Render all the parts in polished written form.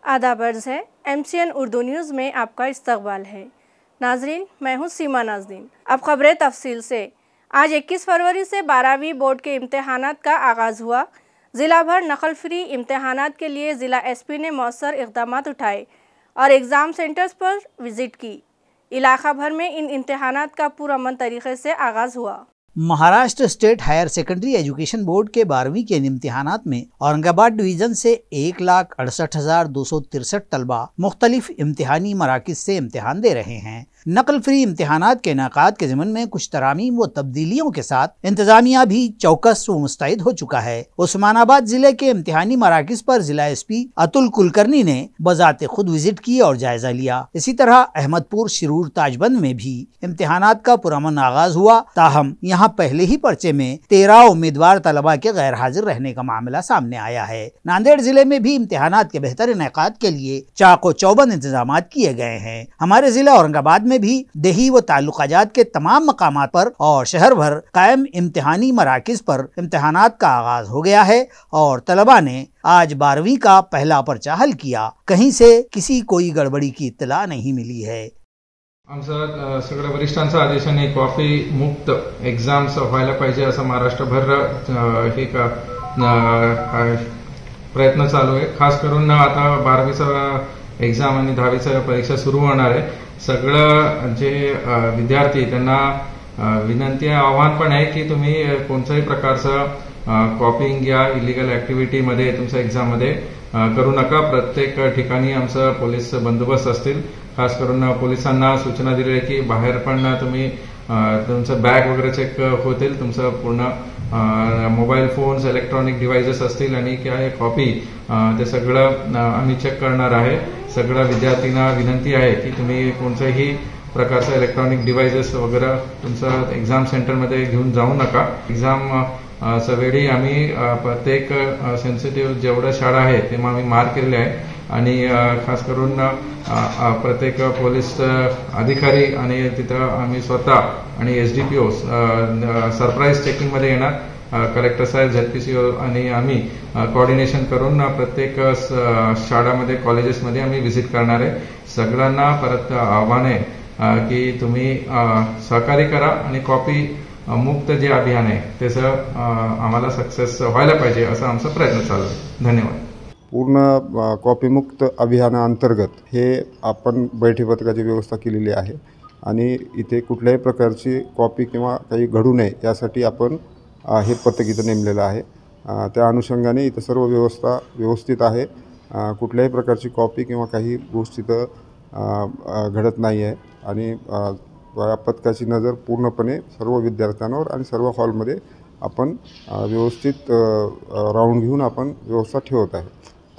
आदाब अर्ज़ है। MCN उर्दू न्यूज़ में आपका इस्तकबाल है। नाजरीन, मैं हूँ सीमा नाज़रीन। अब खबरें तफसील से। आज 21 फरवरी से 12वीं बोर्ड के इम्तहानात का आगाज़ हुआ। ज़िला भर नकल फ्री इम्तहानात के लिए ज़िला SP ने मौसर इक़दाम उठाए और एग्ज़ाम सेंटर्स पर विज़िट की। इलाका भर में इन इम्तहानात का पुरअमन तरीके से आगाज़ हुआ। Maharashtra state higher secondary education board के 12वीं के इम्तिहानात में औरंगाबाद डिवीजन से 1,68,263 तलबा मुख्तलिफ इम्तिहानी मराकिज़ से इम्तिहान दे रहे हैं। नकल फ्री इम्तिहानात के इनेकाद के ज़िमन में कुछ तरामीम व तब्दीलियों के साथ इंतजामिया भी चौकस व मुस्तैद हो चुका है। उस्मानाबाद जिले के इम्तिहानी मराकिज़ पर जिला SP अतुल कुलकर्णी ने बजाते खुद विजिट की और जायजा लिया। इसी तरह अहमदपुर, शिरूर, ताजबंद में भी इम्तिहानात का पुरअमन आगाज हुआ। ताहम यहाँ पहले ही पर्चे में 13 उम्मीदवार तलबा के गैर हाजिर रहने का मामला सामने आया है। नांदेड़ जिले में भी इम्तिहानात के बेहतर इनेकाद के लिए चाको चौबंद इंतजाम किए गए हैं। हमारे जिला औरंगाबाद में भी देही व ताल्लुकाजात के तमाम मकामात पर और शहर भर कायम इम्तिहानी मराकिज पर इम्तिहानात का आगाज हो गया है और तलबा ने आज 12वीं का पहला पर्चा हल किया। कहीं से किसी कोई गड़बड़ी की इत्तला नहीं मिली है। आमचा सगळ्या वरिष्ठांचा आदेशाने कॉफी मुक्त एक्झाम्स व्हायला पाहिजे असं महाराष्ट्रभर हे का प्रयत्न चालू आहे। खास करून आता 12वीचा एक्झाम आणि 10वीचा परीक्षा सुरू होणार आहे। सगळं जे विद्यार्थी त्यांना विनंती आहे, आव्हान पण आहे की तुम्ही कोणत्याही प्रकारचं कॉपिंग या इलिगल ऍक्टिव्हिटी मध्ये तुमच्या एक्झाम मध्ये करू नका। प्रत्येक ठिकाणी आमचं पोलीस बंदोबस्त असतील। खास करून पोलिसांना सूचना दिली आहे की बाहेर पण तुम्ही तुमचं बॅग वगैरे चेक होतील, तुमचं पूर्ण मोबाईल फोन्स, इलेक्ट्रॉनिक डिव्हाइसेस असतील आणि काय कॉपी ते सगळं आम्ही चेक करणार आहे। सगळ्या विद्यार्थ्यांना विनंती आहे की तुम्ही कोणत्याही प्रकारचं इलेक्ट्रॉनिक डिव्हाइसेस वगैरे तुमचं एक्झाम सेंटरमध्ये घेऊन जाऊ नका। एक्झाम सवेळी आम्ही प्रत्येक सेन्सिटिव्ह जेवढ्या शाळा आहेत ते आम्ही मार्क केलेले आहे आणि खास करून प्रत्येक पोलीस अधिकारी आणि तिथं आम्ही स्वतः आणि SDPO सरप्राईज चेकिंग मध्ये येणार। कलेक्टर साहेब, ZPCO आणि आम्ही कोऑर्डिनेशन करून प्रत्येक शाळांमध्ये, कॉलेजेसमध्ये आम्ही व्हिजिट करणार आहे। सगळ्यांना परत आव्हान आहे की तुम्ही सहकार्य करा आणि कॉपी मुक्त जे अभियान आहे त्याचं आम्हाला सक्सेस व्हायला पाहिजे असं आमचा प्रयत्न चालू आहे। धन्यवाद। पूर्ण कॉपीमुक्त अभियानाअंतर्गत हे आपण बैठी पथकाची व्यवस्था केलेली आहे आणि इथे कुठल्याही प्रकारची कॉपी किंवा काही घडू नये यासाठी आपण हे पथक इथं नेमलेलं आहे। त्या अनुषंगाने इथं सर्व व्यवस्था व्यवस्थित आहे। कुठल्याही प्रकारची कॉपी किंवा काही गोष्टी इथं घडत नाही आहे आणि या पथकाची नजर पूर्णपणे सर्व विद्यार्थ्यांवर आणि सर्व हॉलमध्ये आपण व्यवस्थित राऊंड घेऊन आपण व्यवस्था ठेवत आहे।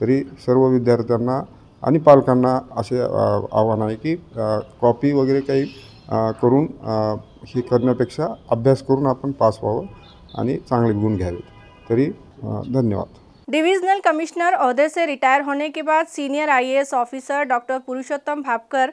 तरी सर्व विद्यार्थ्यांना आणि पालकांना असे आव्हान आहे की कॉपी वगैरे काही करून हे करण्यापेक्षा अभ्यास करून आपण पास व्हावं आणि चांगले गुण घ्यावेत। तरी धन्यवाद। डिविजनल कमिश्नर ओहदे से रिटायर होने के बाद senior IAS officer doctor Purushottam Bhapkar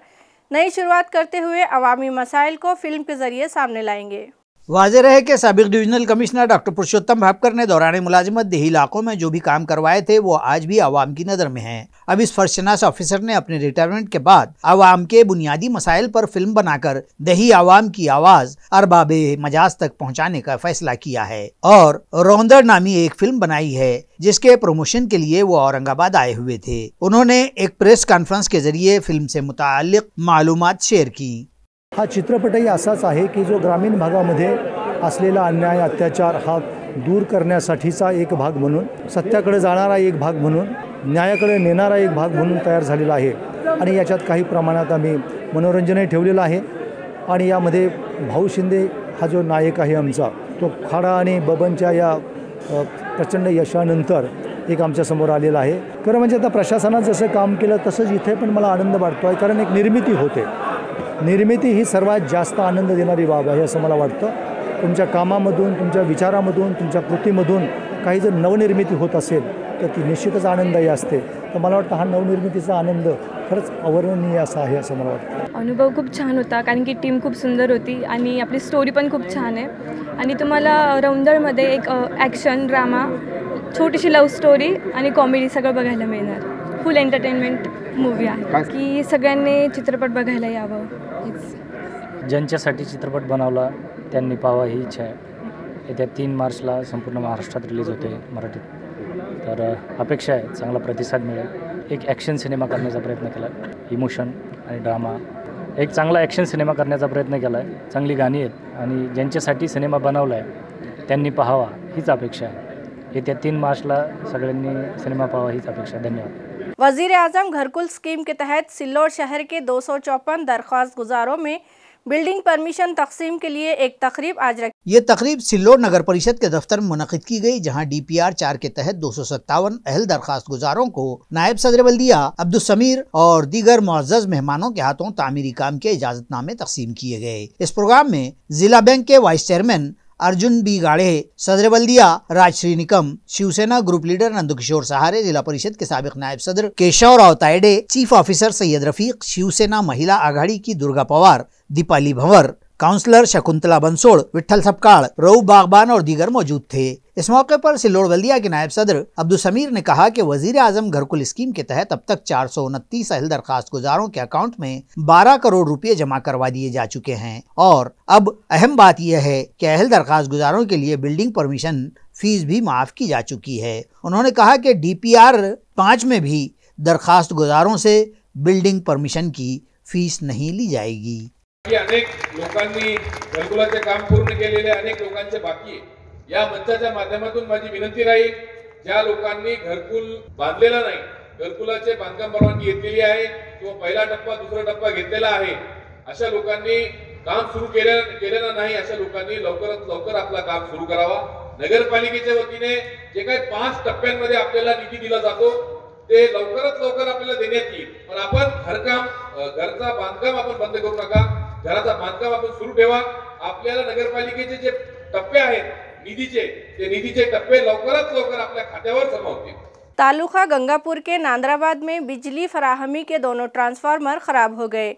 नई शुरुआत करते हुए अवामी मसाइल को फिल्म के जरिए सामने लाएंगे। वाज़ेह रहे कि साबिक divisional commissioner doctor Purushottam Bhapkar ने दौरान मुलाजिमत देही इलाकों में जो भी काम करवाए थे वो आज भी आवाम की नज़र में हैं। अब इस फर्शनास ऑफिसर ने अपने रिटायरमेंट के बाद आवाम के बुनियादी मसाइल पर फिल्म बनाकर देही आवाम की आवाज़ अरबाबे मजाज तक पहुँचाने का फैसला किया है और रौंदड़ नामी एक फिल्म बनाई है जिसके प्रमोशन के लिए वो औरंगाबाद आए हुए थे। उन्होंने एक प्रेस कॉन्फ्रेंस के जरिए फिल्म से मुताल्लिक मालूमात शेयर की। हा चित्रपटही असाच आहे की जो ग्रामीण भागामध्ये असलेला अन्याय, अत्याचार हा दूर करण्यासाठीचा एक भाग म्हणून, सत्याकडे जाणारा एक भाग म्हणून, न्यायाकडे नेणारा एक भाग म्हणून तयार झालेला आहे आणि याच्यात काही प्रमाणात आम्ही मनोरंजनही ठेवलेलं आहे आणि यामध्ये भाऊ शिंदे हा जो नायक आहे आमचा, तो खाडा आणि बबनच्या या प्रचंड यशानंतर एक आमच्या समोर आलेला आहे। खरं म्हणजे आता प्रशासनात जसं काम केलं तसंच इथे पण मला आनंद वाटतो आहे, कारण एक निर्मिती होते। निर्मिती ही सर्वात जास्त आनंद देणारी बाब आहे असं मला वाटतं। तुमच्या कामामधून, तुमच्या विचारामधून, तुमच्या कृतीमधून काही जर नवनिर्मिती होत असेल तर ती निश्चितच आनंददायी असते। तर मला वाटतं हा नवनिर्मितीचा आनंद खरंच अवर्णनीय असा आहे असं मला वाटतं। अनुभव खूप छान होता, कारण की टीम खूप सुंदर होती आणि आपली स्टोरी पण खूप छान आहे आणि तुम्हाला रौंदळमध्ये एक ॲक्शन, ड्रामा, छोटीशी लव्ह स्टोरी आणि कॉमेडी सगळं बघायला मिळणार। फुल एंटरटेनमेंट मूवी आहे की सगळ्यांनी चित्रपट बघायला यावं हेच. ज्यांच्यासाठी चित्रपट बनवला त्यांनी पाहावा ही इच्छा आहे. येत्या 3 मार्चला संपूर्ण महाराष्ट्रात रिलीज होते मराठीत. तर अपेक्षा आहे चांगला प्रतिसाद मिळेल. एक ॲक्शन सिनेमा करण्याचा प्रयत्न केला आहे, इमोशन आणि ड्रामा. एक चांगला ॲक्शन सिनेमा करण्याचा प्रयत्न केला आहे. चांगली गाणी आहेत आणि ज्यांच्यासाठी सिनेमा बनवला आहे त्यांनी पाहावा हीच अपेक्षा आहे. येत्या 3 मार्चला सगळ्यांनी सिनेमा पाहावा हीच अपेक्षा आहे. धन्यवाद. वजीर आजम घरकुल स्कीम के तहत सिल्लोड शहर के 254 दरख्वास्त गुजारों में बिल्डिंग परमिशन तकसीम के लिए एक तकरीब आज रखी। ये तकरीब सिल्लोड नगर परिषद के दफ्तर में मुनक़िद की गई, जहां DPR 4 के तहत 257 अहल दरखास्त गुजारों को नायब सदर बल्दिया अब्दुल समीर और दीगर मुअज़्ज़ज़ मेहमानों के हाथों तामीरी काम के इजाजतनामे तकसीम किए गए। इस प्रोग्राम में जिला बैंक के वाइस चेयरमैन अर्जुन बी गाढ़े, सदर बल्दिया राजश्री निकम, शिवसेना ग्रुप लीडर नंदकिशोर सहारे, जिला परिषद के साबिक नायब सदर केशवराव तायडे, चीफ ऑफिसर सैयद रफीक, शिवसेना महिला आघाड़ी की दुर्गा पवार, दीपाली भंवर, काउंसलर शकुंतला बंसोड़, विठल सपकाड़, रऊफ बागबान और दीगर मौजूद थे। इस मौके पर सिल्लोड बल्दिया के नायब सदर अब्दुल समीर ने कहा कि वजीर आजम घरकुल स्कीम के तहत अब तक 429 अहल दरखास्त गुजारों के अकाउंट में 12 करोड़ रुपए जमा करवा दिए जा चुके हैं और अब अहम बात यह है कि अहल दरखास्त गुजारों के लिए बिल्डिंग परमिशन फीस भी माफ की जा चुकी है। उन्होंने कहा कि DPR 5 में भी दरखास्त गुजारों से बिल्डिंग परमिशन की फीस नहीं ली जाएगी। अनेक लोकांनी घरकुलाचे काम पूर्ण केलेले, अनेक लोकांचे बाकी आहे। या मंचाच्या माध्यमातून माझी विनंती राहील, ज्या लोकांनी घरकुल बांधलेला नाही, घरकुलाचे बांधकाम परवानगी घेतलेली आहे किंवा पहिला टप्पा दुसरा टप्पा घेतलेला आहे, अशा लोकांनी काम सुरू केलेलं नाही, अशा लोकांनी लवकरात लवकर आपला काम सुरू करावा। नगरपालिकेच्या वतीने जे काही 5 टप्प्यांमध्ये आपल्याला निधी दिला जातो ते लवकरात लवकर आपल्याला देण्यात येईल, पण आपण घरचा बांधकाम आपण बंद करू नका, घराचा बांधकाम आपण सुरू ठेवा। आपल्याला नगरपालिकेचे जे टप्पे आहेत निधीचे टप्पे लवकरात लवकर आपल्या खात्यावर जमा होतील। तालुका गंगापुर के नांदराबाद में बिजली फराहमी के दोनों ट्रांसफार्मर खराब हो गए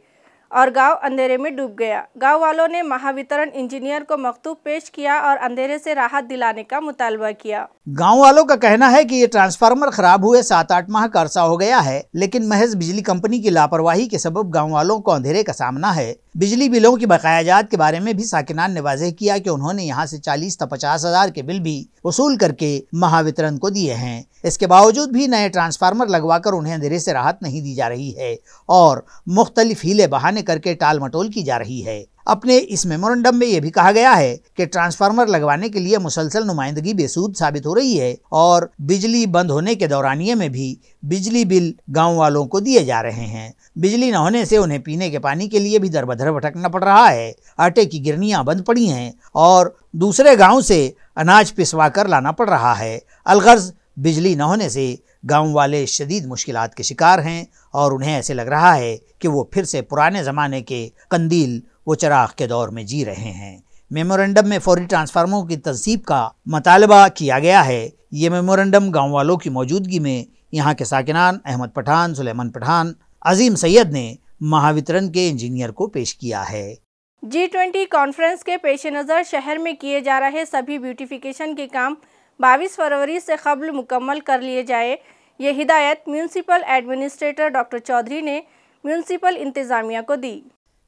और गांव अंधेरे में डूब गया। गांव वालों ने महावितरण इंजीनियर को मकतूब पेश किया और अंधेरे से राहत दिलाने का मुतालबा किया। गांव वालों का कहना है कि ये ट्रांसफार्मर खराब हुए 7-8 माह का अरसा हो गया है, लेकिन महज बिजली कंपनी की लापरवाही के सबब गांव वालों को अंधेरे का सामना है। बिजली बिलों की बकायाजात के बारे में भी साकिनान ने वाज़ेह किया कि उन्होंने यहाँ से 40 से 50 हजार के बिल भी वसूल करके महावितरण को दिए हैं। इसके बावजूद भी नए ट्रांसफार्मर लगवाकर उन्हें अंधेरे से राहत नहीं दी जा रही है और मुख्तलिफ हीले बहाने करके टाल मटोल की जा रही है। अपने इस मेमोरेंडम में यह भी कहा गया है कि ट्रांसफार्मर लगवाने के लिए मुसलसल नुमाइंदगी बेसूद साबित हो रही है और बिजली बंद होने के दौरानिये में भी बिजली बिल गांव वालों को दिए जा रहे हैं। बिजली न होने से उन्हें पीने के पानी के लिए भी दर बदर भटकना पड़ रहा है। आटे की गिरनियां बंद पड़ी हैं और दूसरे गांव से अनाज पिसवा कर लाना पड़ रहा है। अलगर्ज बिजली न होने से गांव वाले शदीद मुश्किलात के शिकार हैं और उन्हें ऐसे लग रहा है कि वो फिर से पुराने ज़माने के कंदील वो चिराग के दौर में जी रहे हैं। मेमोरेंडम में फौरी ट्रांसफार्मरों की तनसीब का मुतालबा किया गया है। ये मेमोरेंडम गांव वालों की मौजूदगी में यहाँ के साकिनान अहमद पठान, सुलेमान पठान, अजीम सैयद ने महावितरण के इंजीनियर को पेश किया है। G20 कॉन्फ्रेंस के पेश नज़र शहर में किए जा रहे सभी ब्यूटिफिकेशन के काम 22 फरवरी से कबल मुकम्मल कर लिए जाए। ये हिदायत म्यूनसिपल एडमिनिस्ट्रेटर डॉक्टर चौधरी ने म्यूनसिपल इंतज़ामिया को दी।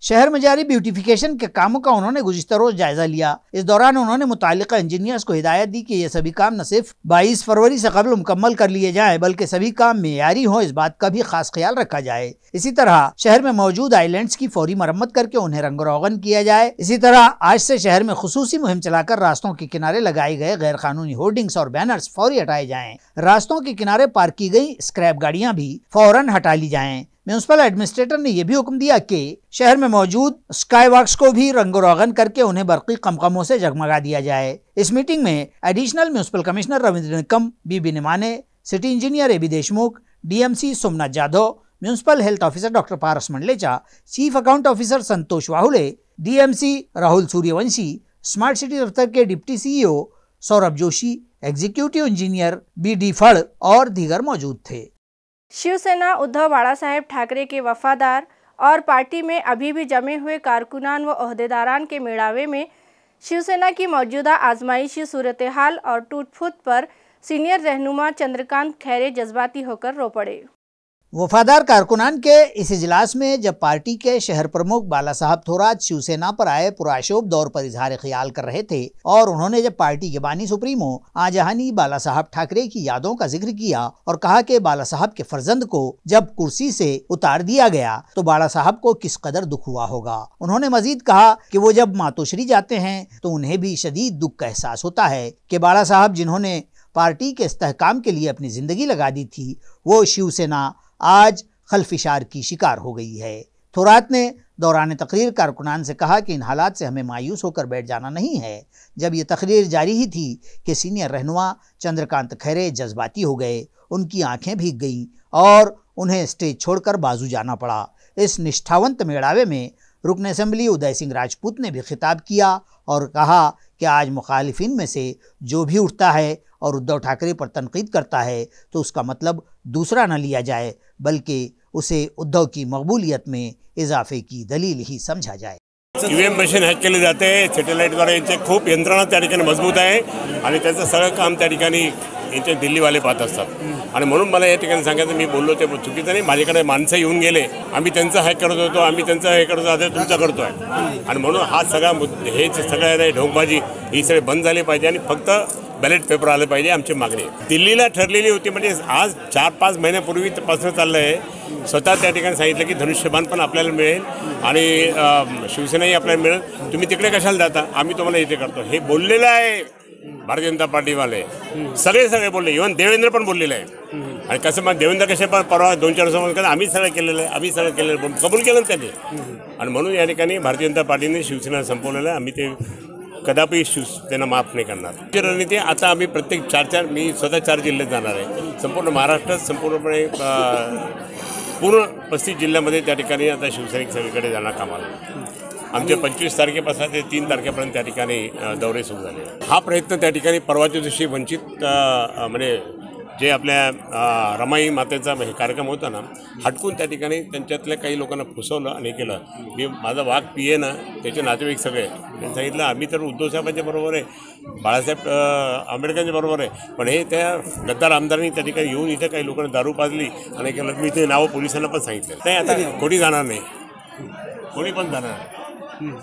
शहर में जारी ब्यूटिफिकेशन के कामों का उन्होंने गुज़िश्ता रोज जायजा लिया। इस दौरान उन्होंने मुतालिका इंजीनियर्स को हिदायत दी कि ये सभी काम न सिर्फ 22 फरवरी से कबल मुकम्मल कर लिए जाएं, बल्कि सभी काम मेयारी हों, इस बात का भी खास ख्याल रखा जाए। इसी तरह शहर में मौजूद आइलैंड्स की फौरी मरम्मत करके उन्हें रंग रोगन किया जाए। इसी तरह आज से शहर में खुसूसी मुहिम चलाकर रास्तों के किनारे लगाए गए गैर कानूनी होर्डिंग्स और बैनर्स फौरी हटाए जाएं। रास्तों के किनारे पार्क की गई स्क्रैप गाड़ियां भी फौरन हटा ली जाएं। म्यूनसिपल एडमिनिस्ट्रेटर ने यह भी हुक्म दिया कि शहर में मौजूद स्काई वॉक्स को भी रंगो रोगन करके उन्हें बरकी कमकमों से जगमगा दिया जाए। इस मीटिंग में additional municipal commissioner Ravindra Nikam, B B Nimane, city engineer A B Deshmukh, DMC Somnath Jadhav, municipal health officer doctor Paras Mandlecha, chief account officer Santosh Wahule, DMC Rahul Suryavanshi, smart city दफ्तर के deputy CEO Saurabh Joshi, executive engineer BD Phad और दीगर मौजूद थे। शिवसेना उद्धव बाळासाहेब ठाकरे के वफादार और पार्टी में अभी भी जमे हुए कारकुनान व ओहदेदारान के मेड़ावे में शिवसेना की मौजूदा आजमाइशी सूरत हाल और टूट फूट पर सीनियर रहनुमा चंद्रकांत खैरे जज्बाती होकर रो पड़े। वफादार कारकुनान के इस इजलास में जब पार्टी के शहर प्रमुख बाला साहब थोरात शिवसेना पर आए पुराशोभ दौर पर इजहार ख्याल कर रहे थे और उन्होंने जब पार्टी के बानी सुप्रीमो आजहानी बाला साहब ठाकरे की यादों का जिक्र किया और कहा कि बाला साहब के फर्जंद को जब कुर्सी से उतार दिया गया तो बाला साहब को किस कदर दुख हुआ होगा। उन्होंने मजीद कहा कि वो जब मातोश्री जाते हैं तो उन्हें भी शदीद दुख का एहसास होता है कि बाला साहब जिन्होंने पार्टी के इस्तेहकाम के लिए अपनी जिंदगी लगा दी थी वो शिवसेना आज खलफिशार की शिकार हो गई है। थोरात ने दौरान तकरीर कारकुनान से कहा कि इन हालात से हमें मायूस होकर बैठ जाना नहीं है। जब ये तकरीर जारी ही थी कि सीनियर रहनुमा चंद्रकांत खैरे जज्बाती हो गए, उनकी आंखें भीग गईं और उन्हें स्टेज छोड़कर बाजू जाना पड़ा। इस निष्ठावंत मेड़ावे में रुकन असेंबली उदय सिंह राजपूत ने भी खिताब किया और कहा कि आज मुखालिफिन में से जो भी उठता है और उद्धव ठाकरे पर तनकीद करता है तो उसका मतलब दूसरा न लिया जाए बल्कि उसे उद्धव की मकबूलियत में इजाफे की दलील ही समझा जाए। ईव्हीएम मशीन हॅक केले जाते सॅटेलाईटद्वारे, यांचे खूप यंत्रणा त्या ठिकाणी मजबूत आहे आणि त्याचं सगळं काम त्या ठिकाणी यांचे दिल्लीवाले पाहत असतात आणि म्हणून मला या ठिकाणी सांगायचं, मी बोललो ते चुकीचं नाही, माझ्याकडे माणसं येऊन गेले, आम्ही त्यांचं हॅक करत होतो, आम्ही त्यांचं हे करत होतो, तुमचं करतो आहे आणि म्हणून हा सगळा हे सगळं ढोंगबाजी ही सगळे बंद झाली पाहिजे आणि फक्त बॅलेट पेपर आले पाहिजे, आमची मागणी दिल्लीला ठरलेली होती। म्हणजे आज 4-5 महिन्यापूर्वी तपासणं चाललं आहे। स्वतः त्या ठिकाणी सांगितलं की धनुष्यबाण पण आपल्याला मिळेल आणि शिवसेनाही आपल्याला मिळेल, तुम्ही तिकडे कशाला जाता, आम्ही तुम्हाला इथे करतो, हे बोललेलं आहे भारतीय जनता पार्टीवाले सगळे बोलले, इव्हन देवेंद्र पण बोललेलं आहे। आणि कसं मग देवेंद्र कसे पण परवा 2-4 वर्षांपासून आम्ही सगळं केलेलं आहे, आम्ही सगळं केलेलं आहे, कबूल केलं ना त्यांनी आणि म्हणून या ठिकाणी भारतीय जनता पार्टीने शिवसेना संपवलेलं आहे। आम्ही ते कदापि त्यांना माफ नाही करणार। रणनीती आता आम्ही प्रत्येक 4 मी स्वतः 4 जिल्ह्यात जाणार आहे, संपूर्ण महाराष्ट्रात संपूर्णपणे पूर्ण 35 जिल्ह्यामध्ये त्या ठिकाणी आता शिवसैनिक सगळीकडे जाणार कामाला। आमचे 25 तारखेपासून ते 3 तारखेपर्यंत त्या ठिकाणी दौरे सुरू झाले। हा प्रयत्न त्या ठिकाणी परवाच्या दिवशी वंचित म्हणजे जे आपल्या रमाई मातेचा हे कार्यक्रम होता ना, हटकून त्या ठिकाणी त्यांच्यातल्या काही लोकांना फसवलं आणि केलं। मी माझा वाघ पिये ना, त्याचे नातेवाईक सगळे त्यांनी सांगितलं आम्ही तर उद्धव साहेबांच्या बरोबर आहे, बाळासाहेब आंबेडकरांच्या बरोबर आहे, पण हे त्या गद्दार आमदारांनी त्या ठिकाणी येऊन इथं काही लोकांना दारू पाजली आणि केलं। मी ते नावं पोलिसांना पण सांगितलं नाही, आता कोणी जाणार नाही, कोणी पण जाणार नाही,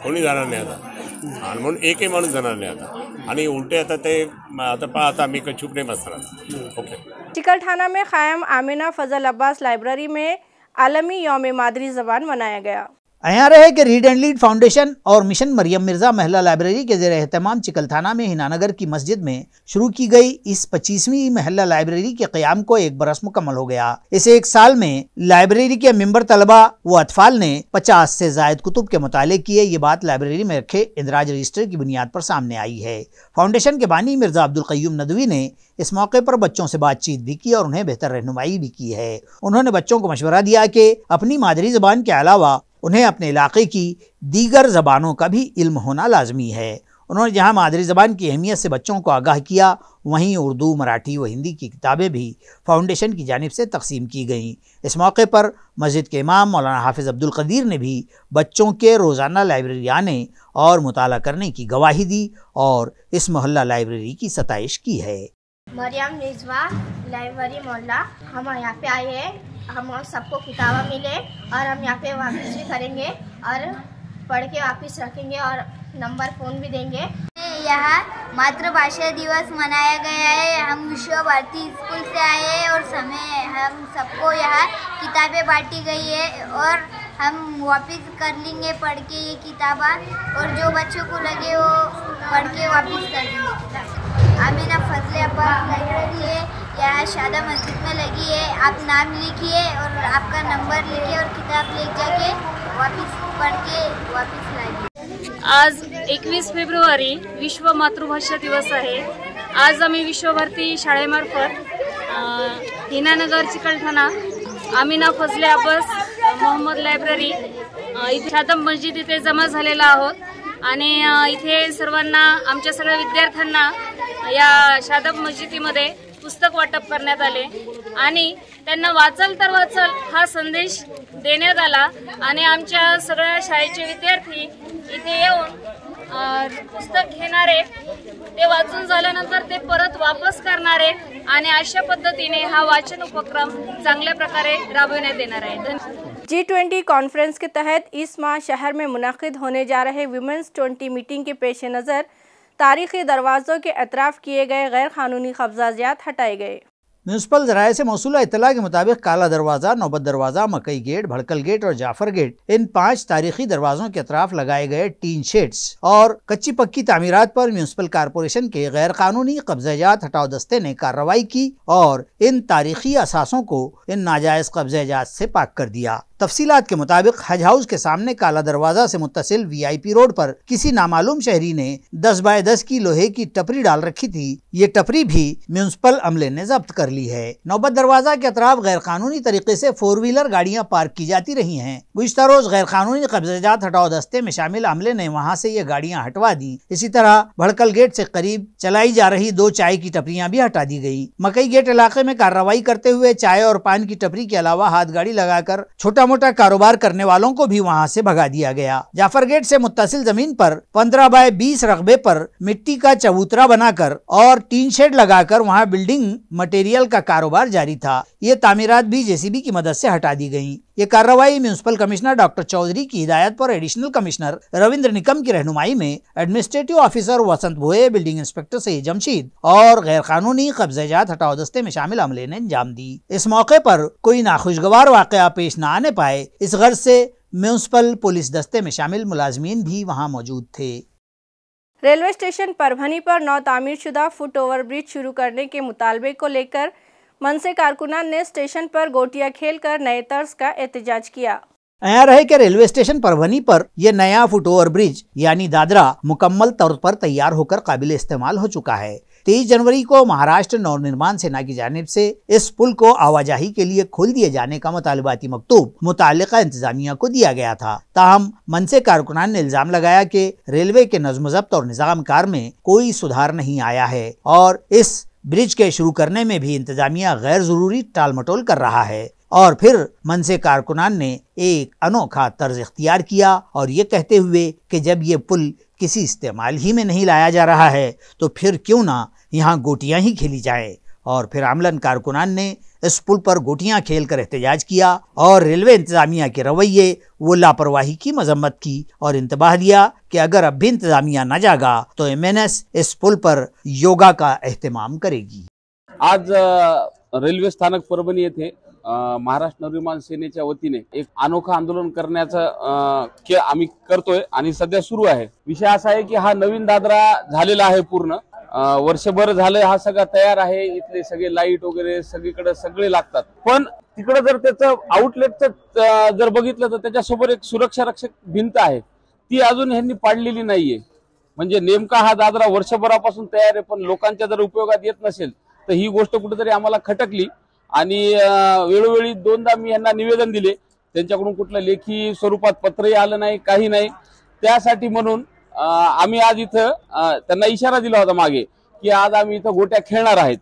कोणी जाणार नाही आता आणि म्हणून एकही माणूस जाणार नाही आता आणि उलटे आता ते आता पहा आता आम्ही चुप नाही बसणार। ओके। चिकलठाना में कायम आमिना फजल अब्बास लाइब्रेरी में आलमी यौम मादरी ज़बान मनाया गया। यहाँ रहे कि रीड एंड लीड फाउंडेशन और मिशन मरियम मिर्जा महिला लाइब्रेरी के ज़ेर एहतमाम चिकलठाना में हिनानगर की मस्जिद में शुरू की गई इस 25वीं महिला लाइब्रेरी के क़याम को 1 बरस मुकम्मल हो गया। इस 1 साल में लाइब्रेरी के मेंबर तलबा व अतफाल ने 50 से ज़ायद कुतुब के मुताले किए। ये बात लाइब्रेरी में रखे इंदराज रजिस्टर की बुनियाद पर सामने आई है। फाउंडेशन के बानी मिर्जा अब्दुल क़य्यूम नदवी ने इस मौके पर बच्चों से बातचीत भी की और उन्हें बेहतर रहनुमाई भी की है। उन्होंने बच्चों को मशवरा दिया कि अपनी मादरी ज़बान के अलावा उन्हें अपने इलाके की दीगर ज़बानों का भी इल्म होना लाजमी है। उन्होंने जहां मादरी ज़बान की अहमियत से बच्चों को आगाह किया, वहीं उर्दू, मराठी व हिंदी की किताबें भी फाउंडेशन की जानिब से तकसीम की गईं। इस मौके पर मस्जिद के इमाम मौलाना हाफिज़ अब्दुल कदीर ने भी बच्चों के रोज़ाना लाइब्रेरी आने और मुताला करने की गवाही दी और इस मोहल्ला लाइब्रेरी की सताइश की है। मरियम रिजवा लाइब्रेरी मोहल्ला, हम यहाँ पे आए हैं, हम सबको किताबें मिले और हम यहाँ पे वापस भी करेंगे और पढ़ के वापस रखेंगे और नंबर फ़ोन भी देंगे। यहाँ मातृभाषा दिवस मनाया गया है। हम विश्व भारती स्कूल से आए हैं और हम सबको यहाँ किताबें बांटी गई है और हम वापस कर लेंगे पढ़ के ये किताबें और जो बच्चों को लगे वो पढ़ के वापस कर देंगे किताब। आमिना फजल अब्बास लाइब्रेरी है, यहाँ शादा मस्जिद में लगी है। आप नाम लिखिए और आपका नंबर लिखिए और किताब ले जाके वापस पढ़ के वापस लाइए। आज 21 फेब्रुवारी विश्व मातृभाषा दिवस आहे। आज आम्ही विश्वभारती शाळेमार्फत हिनानगर चिकलठाणा आमिना फजले अब्बास मोहम्मद लायब्ररी इथे शादा मस्जिद इथे जमा झालेला आहोत आणि इथे सर्वांना आमच्या सगळ्या विद्यार्थ्यांना या शादाब मस्जिदीमध्ये पुस्तक वाटप करण्यात आले आणि त्यांना वाचल तर वाचल हा संदेश देण्यात आला आणि आमच्या सगळ्या शाळेचे विद्यार्थी इथे येऊन पुस्तक घेणारे, ते वाचून झाल्यानंतर ते परत वापस करणारे आणि अशा पद्धतीने हा वाचन उपक्रम चांगल्या प्रकारे राबविण्यात येणार आहे। G20 कॉन्फ्रेंस के तहत इस माह शहर में मुनाकिद होने जा रहे विमेंस 20 मीटिंग के पेश नज़र तारीखी दरवाज़ों के अतराफ किए गए गैर कानूनी कब्जात हटाए गए। म्यूनसिपल जराये से मौसूला इत्तला के मुताबिक काला दरवाज़ा, नौबत दरवाज़ा, मकई गेट, भड़कल गेट और जाफर गेट, इन 5 तारीखी दरवाज़ों के अतराफ लगाए गए टीन शेड्स और कच्ची पक्की तामीरात पर म्यूनसिपल कारपोरेशन के गैर कानूनी कब्जात हटाओ दस्ते ने कार्रवाई की और इन तारीखी असासों को इन नाजायज कब्जात से पाक कर दिया। तफसीलात के मुताबिक हज हाउस के सामने काला दरवाजा से मुत्तसिल VIP रोड पर किसी नामालूम शहरी ने 10 बाय 10 की लोहे की टपरी डाल रखी थी। ये टपरी भी म्यूनसिपल अमले ने जब्त कर ली है। नौबत दरवाजा के अतराफ गैर कानूनी तरीके से 4 व्हीलर गाड़ियां पार्क की जाती रही हैं। गुज़िश्ता रोज गैर कानूनी कब्जात हटाओ दस्ते में शामिल अमले ने वहां से ये गाड़ियां हटवा दी। इसी तरह भड़कल गेट से करीब चलाई जा रही 2 चाय की टपरियां भी हटा दी गई। मकई गेट इलाके में कार्रवाई करते हुए चाय और पान की टपरी के अलावा हाथ गाड़ी लगाकर छोटा मोटा कारोबार करने वालों को भी वहां से भगा दिया गया। जाफर गेट से मुत्तसिल जमीन पर 15 बाय 20 रकबे पर मिट्टी का चबूतरा बनाकर और टीन शेड लगाकर वहां बिल्डिंग मटेरियल का कारोबार जारी था। ये तामीरात भी JCB की मदद से हटा दी गयी। ये कार्रवाई म्यूनसिपल कमिश्नर डॉक्टर चौधरी की हिदायत पर एडिशनल कमिश्नर रविंद्र निकम की रहनुमाई में एडमिनिस्ट्रेटिव ऑफिसर वसंत भोये, बिल्डिंग इंस्पेक्टर सईद जमशीद और गैर कानूनी कब्जात हटाओ दस्ते में शामिल अमले ने अंजाम दी। इस मौके पर कोई नाखुशगवार वाकया पेश न आने पाए, इस गर्ज से म्यूनसिपल पुलिस दस्ते में शामिल मुलाजमीन भी वहाँ मौजूद थे। रेलवे स्टेशन परभनी पर नौ तामीरशुदा फुट ओवर ब्रिज शुरू करने के मुतालबे को लेकर मनसे कारकुनान ने स्टेशन पर गोटियां खेलकर नए तर्ज का एहतजाज किया। अयार है कि रेलवे स्टेशन परभनी पर यह नया फुट ओवर ब्रिज यानी दादरा मुकम्मल तौर पर तैयार होकर काबिल इस्तेमाल हो चुका है। 23 जनवरी को महाराष्ट्र नवनिर्माण सेना की जानिब से इस पुल को आवाजाही के लिए खोल दिए जाने का मुतालबाती मकतूब मुताल्लिका इंतजामिया को दिया गया था। ताहम मनसे कारकुनान ने इल्जाम लगाया कि रेलवे के नज़्म ज़ब्त और निज़ाम कार में कोई सुधार नहीं आया है और इस ब्रिज के शुरू करने में भी इंतजामिया गैर जरूरी टाल मटोल कर रहा है। और फिर मनसे कारकुनान ने एक अनोखा तर्ज इख्तियार किया और ये कहते हुए कि जब ये पुल किसी इस्तेमाल ही में नहीं लाया जा रहा है तो फिर क्यों ना यहाँ गोटियां ही खेली जाए। और फिर आमलन कारकुनान ने इस पुल पर गोटियां खेलकर एहतजाज किया और रेलवे इंतजामिया के रवैये वो लापरवाही की मजम्मत की और इंतबाह दिया कि अगर अब भी इंतजामिया न जागा तो MNS इस पुल पर योगा का एहतमाम करेगी। आज रेल्वे स्थानक परभणी येथे महाराष्ट्र नवनिर्माण सेनेच्या वतीने एक अनोखा आंदोलन करण्याचं आम्ही करतोय आणि सध्या सुरू आहे। विषय असा आहे की हा नवीन दादरा झालेला आहे, पूर्ण वर्षभर झाले हा सगळा तयार आहे। इथले सगळे लाईट वगैरे सगळीकडे सगळे लागतात, पण तिकडे जर त्याचं आउटलेटचं जर बघितलं तर त्याच्यासोबत एक सुरक्षा रक्षक भिंत आहे, ती अजून ह्यांनी पाडलेली नाहीये। म्हणजे नेमका हा दादरा वर्षभरापासून तयार आहे, पण लोकांच्या जर उपयोगात येत नसेल तर ही गोष्ट कुठेतरी आम्हाला खटकली आणि वेळोवेळी 2दा मी यांना निवेदन दिले, त्यांच्याकडून कुठलं लेखी स्वरूपात पत्रही आलं नाही, काही नाही। त्यासाठी म्हणून आम्ही आज इथं त्यांना इशारा दिला होता मागे की आज आम्ही इथं गोट्या खेळणार आहेत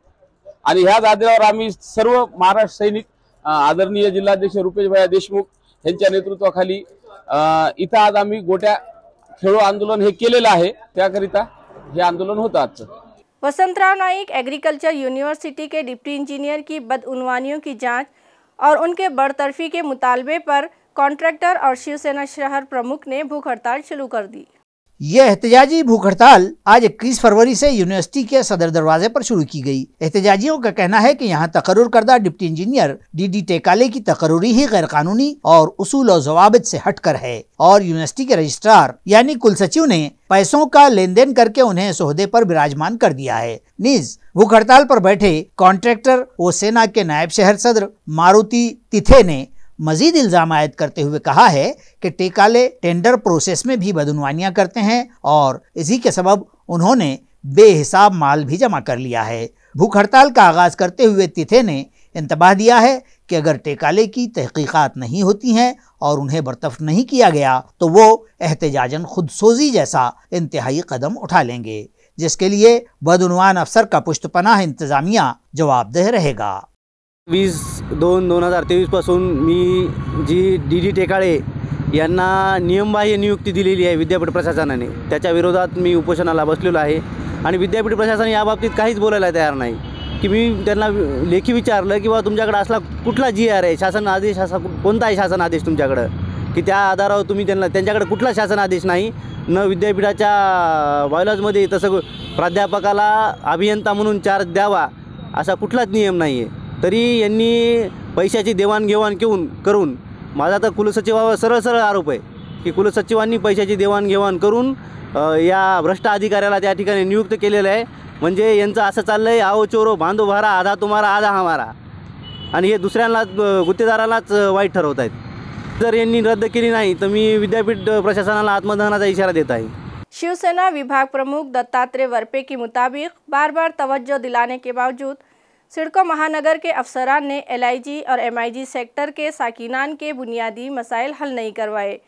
आणि ह्या दादऱ्यावर आम्ही सर्व महाराष्ट्र सैनिक आदरणीय जिल्हाध्यक्ष रुपेश भैया देशमुख यांच्या नेतृत्वाखाली इथं आज आम्ही गोट्या खेळो आंदोलन हे केलेलं आहे। त्याकरिता हे आंदोलन होतं आजचं। वसंतराव नाइक एग्रीकल्चर यूनिवर्सिटी के डिप्टी इंजीनियर की बदउनवानियों की जांच और उनके बरतरफी के मुतालबे पर कॉन्ट्रैक्टर और शिवसेना शहर प्रमुख ने भूख हड़ताल शुरू कर दी। यह एहतजाजी भूख हड़ताल आज 21 फरवरी से यूनिवर्सिटी के सदर दरवाजे पर शुरू की गई। एहतजाजियों का कहना है कि यहाँ तकर्रुर करदा डिप्टी इंजीनियर DD टेकाले की तकर्रुरी ही गैर कानूनी और उसूल और ज़वाबित से हटकर है और यूनिवर्सिटी के रजिस्ट्रार यानी कुलसचिव ने पैसों का लेन देन करके उन्हें इस ओहदे पर विराजमान कर दिया है। नीज भूख हड़ताल पर बैठे कॉन्ट्रैक्टर व सेना के नायब शहर सदर मारुति तिथे ने मजीद इल्जाम आयद करते हुए कहा है कि टेकाले टेंडर प्रोसेस में भी बदउनवानियां करते हैं और इसी के सबब उन्होंने बेहिसाब माल भी जमा कर लिया है। भूख हड़ताल का आगाज करते हुए तिथे ने इंतबाह दिया है कि अगर टेकाले की तहकीकात नहीं होती हैं और उन्हें बर्तफ नहीं किया गया तो वो एहतजाजन खुदसोजी जैसा इंतहाई कदम उठा लेंगे, जिसके लिए बदउनवान अफसर का पुष्टपनाह इंतजामिया जवाबदेह रहेगा। 20/2/2023 पासून मी जी DD टेकाळे यांना नियमबाह्य नियुक्ती दिलेली आहे विद्यापीठ प्रशासनाने, त्याच्या विरोधात मी उपोषणाला बसलेलो आहे आणि विद्यापीठ प्रशासन याबाबतीत काहीच बोलायला तयार नाही। की मी त्यांना लेखी विचारलं की बाबा तुमच्याकडे असला कुठला GR आहे, शासन आदेश असा कोणता आहे शासन आदेश तुमच्याकडं, की त्या आधारावर तुम्ही त्यांच्याकडे कुठला शासन आदेश नाही, न विद्यापीठाच्या बायलॉजमध्ये तसं प्राध्यापकाला अभियंता म्हणून चार्ज द्यावा असा कुठलाच नियम नाही आहे। तरी यांनी पैशाची देवाणघेवाण करून माझा तर कुलसचिवावर सरळ आरोप आहे की कुलसचिवांनी पैशाची देवाणघेवाण करून या भ्रष्ट अधिकाऱ्याला त्या ठिकाणी नियुक्त केलेलं आहे। म्हणजे यांचं असं चाललं आहे, आओ चोरो बांधो भारा, आधा तुम्हारा आधा हमारा, आणि हे दुसऱ्यांना गुत्तेदारालाच वाईट ठरवत आहेत। जर यांनी रद्द केली नाही तर मी विद्यापीठ प्रशासनाला आत्मदहनाचा इशारा देत आहे। शिवसेना विभाग प्रमुख दत्तात्रेय वरपे के मुताबिक बार बार तवज्जो दिलाने के बावजूद सिडको महानगर के अफसरान ने LIG और MIG सेक्टर के साकिनान के बुनियादी मसाइल हल नहीं करवाए,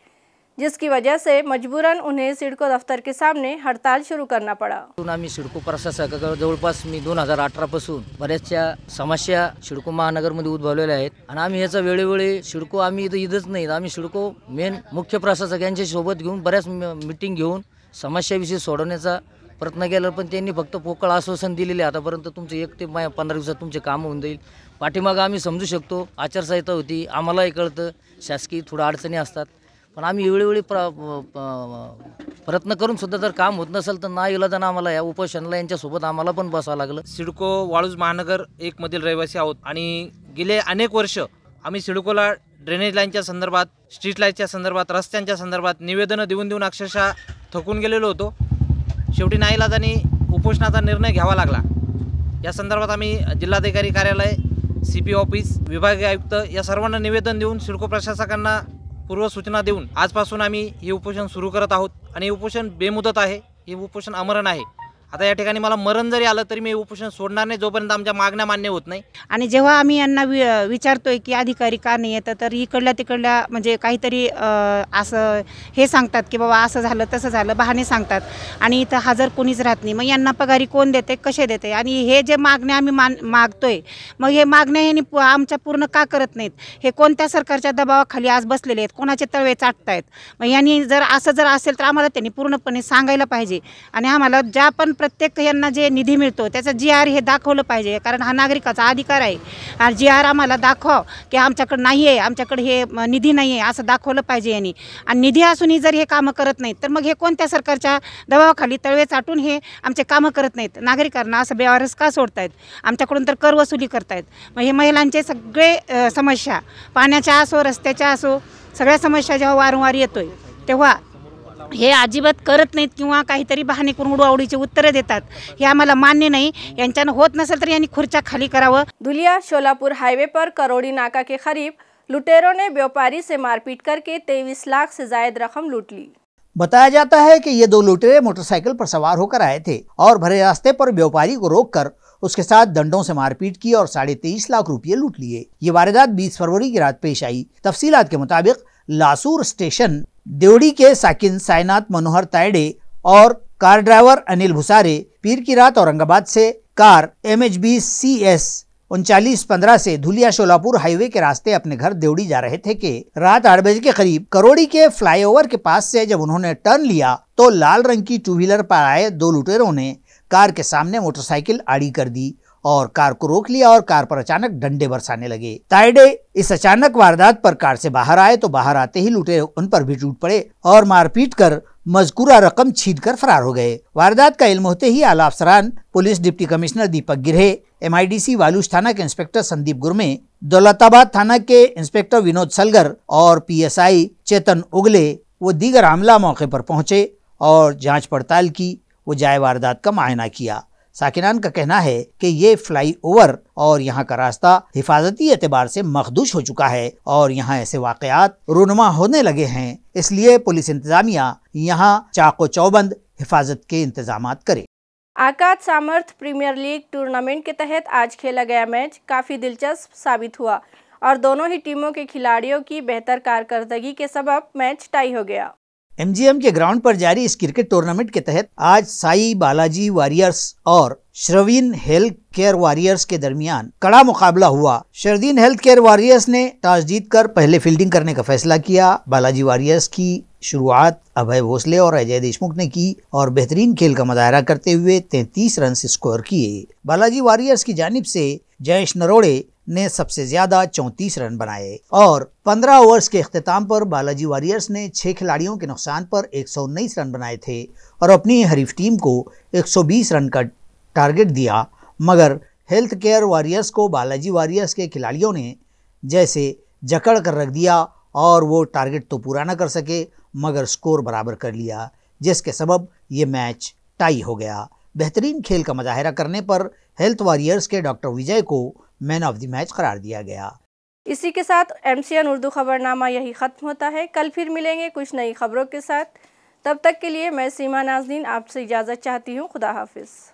जिसकी वजह से मजबूरन उन्हें सिडको दफ्तर के सामने हड़ताल शुरू करना पड़ा। आम्ही सिडको प्रशासकाकडे जवळपास मी 2018 पासून बऱ्याचशा समस्या सिडको महानगरमध्ये उद्भवलेल्या आहेत आणि आम्ही याचा वेळोवेळी सिडको आम्ही इथंच नाही, आम्ही सिडको मेन मुख्य प्रशासक यांच्या सोबत घेऊन बऱ्याच मीटिंग घेऊन समस्याविषयी सोडवण्याचा प्रयत्न केला, पण त्यांनी फक्त पोकळ आश्वासन दिलेले आतापर्यंत तुमचे 1 ते 15 दिवसात तुमचे काम होऊन जाईल। पाठीमागं आम्ही समजू शकतो आचारसंहिता होती, आम्हालाही कळतं शासकीय थोडं अडचणी असतात, पण आम्ही वेळोवेळी प्रयत्न करून सुद्धा जर काम होत नसेल तर नाईलाजानं आम्हाला या उपोषणाला यांच्यासोबत आम्हाला पण बसावं लागलं। सिडको वाळूज महानगर 1 मधील रहिवासी आहोत आणि गेले अनेक वर्ष आम्ही सिडकोला ड्रेनेज लाईनच्या संदर्भात, स्ट्रीट लाईटच्या संदर्भात, रस्त्यांच्या संदर्भात निवेदनं देऊन अक्षरशः थकून गेलेलो होतो। शेवटी नाईलाजाने उपोषणाचा निर्णय घ्यावा लागला। या संदर्भात आम्ही जिल्हाधिकारी कार्यालय, CP ऑफिस, विभागीय आयुक्त या सर्वांना निवेदन देऊन सिडको प्रशासकांना पूर्वसूचना देऊन आजपासून आम्ही हे उपोषण सुरू करत आहोत आणि हे उपोषण बेमुदत आहे, हे उपोषण अमरण आहे। आता या ठिकाणी मला मरण जरी आलं तरी मी उपोषण सोडणार नाही जोपर्यंत आमच्या मागण्या मान्य होत नाही। आणि जेव्हा आम्ही यांना विचारतोय की अधिकारी का नाही येतं तर इकडल्या तिकडल्या म्हणजे काहीतरी असं हे सांगतात की बाबा असं झालं तसं झालं, बहाणे सांगतात आणि इथं हजर कोणीच राहत नाही। मग यांना पगारी कोण देते, कसे देते, आणि हे जे मागण्या आम्ही मागतोय मग हे मागण्या ह्यांनी आमच्या पूर्ण का करत नाहीत, हे कोणत्या सरकारच्या दबावाखाली आज बसलेले आहेत, कोणाचे तळवे चाटतायत। मग यांनी जर असेल तर आम्हाला त्यांनी पूर्णपणे सांगायला पाहिजे आणि आम्हाला ज्या पण प्रत्येक यांना जे निधी मिळतो त्याचा GR हे दाखवलं पाहिजे, कारण हा नागरिकाचा अधिकार आहे। आणि GR आम्हाला दाखव की आमच्याकडे नाही आहे, आमच्याकडे हे निधी नाही आहे असं दाखवलं पाहिजे यांनी। आणि निधी असूनही जर हे कामं करत नाहीत तर मग हे कोणत्या सरकारच्या दबावाखाली तळवे चाटून हे आमचे कामं करत नाहीत, नागरिकांना असं बेवारस का सोडतायत, आमच्याकडून तर कर वसुली करतायत। मग हे महिलांचे सगळे समस्या, पाण्याच्या असो, रस्त्याच्या असो, सगळ्या समस्या जेव्हा वारंवार येतोय तेव्हा हे अजिबात करत नाहीत किंवा काहीतरी बहाणे करून उडवाउडीची उत्तरं देतात, हे आम्हाला मान्य नाही। यांच्यानं होत नसेल तर यांनी खुर्च्या खाली करावं। धुलिया शोलापुर हाईवे पर करोड़ी नाका के करीब लुटेरों ने व्यापारी से मारपीट करके 23 लाख से जायद रकम लूट ली। बताया जाता है कि ये 2 लुटेरे मोटरसाइकिल पर सवार होकर आए थे और भरे रास्ते पर व्यापारी को रोककर उसके साथ डंडों से मारपीट की और 23.5 लाख रुपये लूट लिए। ये वारदात 20 फरवरी की रात पेश आई। तफसीलात के मुताबिक लासूर स्टेशन देवड़ी के साकिन साइनाथ मनोहर तायडे और कार ड्राइवर अनिल भुसारे पीर की रात औरंगाबाद से कार MHB CS 3915 से धुलिया शोलापुर हाईवे के रास्ते अपने घर देवड़ी जा रहे थे कि रात 8 बजे के करीब करोड़ी के फ्लाईओवर के पास से जब उन्होंने टर्न लिया तो लाल रंग की 2 व्हीलर पर आए 2 लुटेरों ने कार के सामने मोटरसाइकिल आड़ी कर दी और कार को रोक लिया और कार पर अचानक डंडे बरसाने लगे। तायडे इस अचानक वारदात पर कार से बाहर आए तो बाहर आते ही लुटेरे उन पर भी टूट पड़े और मारपीट कर मजकूरा रकम छीन कर फरार हो गए। वारदात का इल्म होते ही आला अफसरान पुलिस डिप्टी कमिश्नर दीपक गिरहे, MIDC वालूज थाना के इंस्पेक्टर संदीप गुरमे, दौलताबाद थाना के इंस्पेक्टर विनोद सलगर और PSI चेतन उगले वो दीगर आमला मौके पर पहुंचे और जांच पड़ताल की, वो जाए वारदात का मुआयना किया। साकिनान का कहना है कि ये फ्लाईओवर और यहाँ का रास्ता हिफाजती एतबार से मखदूश हो चुका है और यहाँ ऐसे वाकयात रोनुमा होने लगे हैं, इसलिए पुलिस इंतजामिया यहाँ चाको चौबंद हिफाजत के इंतजामात करे। आकाश सामर्थ प्रीमियर लीग टूर्नामेंट के तहत आज खेला गया मैच काफ़ी दिलचस्प साबित हुआ और दोनों ही टीमों के खिलाड़ियों की बेहतर कारकर्दगी के सबब मैच टाई हो गया। एमजीएम के ग्राउंड पर जारी इस क्रिकेट टूर्नामेंट के तहत आज साई बालाजी वॉरियर्स और श्रवीन हेल्थ केयर वॉरियर्स के दरमियान कड़ा मुकाबला हुआ। श्रवीन हेल्थ केयर वॉरियर्स ने टॉस जीतकर पहले फील्डिंग करने का फैसला किया। बालाजी वॉरियर्स की शुरुआत अभय भोसले और अजय देशमुख ने की और बेहतरीन खेल का मुजाहरा करते हुए 33 रन स्कोर किए। बालाजी वॉरियर्स की जानिब से जयेश नरोड़े ने सबसे ज्यादा 34 रन बनाए और 15 ओवर्स के इख्तिताम पर बालाजी वॉरियर्स ने 6 खिलाड़ियों के नुकसान पर 119 रन बनाए थे और अपनी हरीफ टीम को 120 रन का टारगेट दिया, मगर हेल्थ केयर वॉरियर्स को बालाजी वॉरियर्स के खिलाड़ियों ने जैसे जकड़ कर रख दिया और वो टारगेट तो पूरा न कर सके मगर स्कोर बराबर कर लिया, जिसके सबब ये मैच टाई हो गया। बेहतरीन खेल का मुजाहरा करने पर हेल्थ वॉरियर्स के डॉक्टर विजय को मैन ऑफ द मैच करार दिया गया। इसी के साथ MCN उर्दू खबरनामा यही ख़त्म होता है। कल फिर मिलेंगे कुछ नई खबरों के साथ। तब तक के लिए मैं सीमा नाज़नीन आपसे इजाज़त चाहती हूँ। खुदा हाफिज़।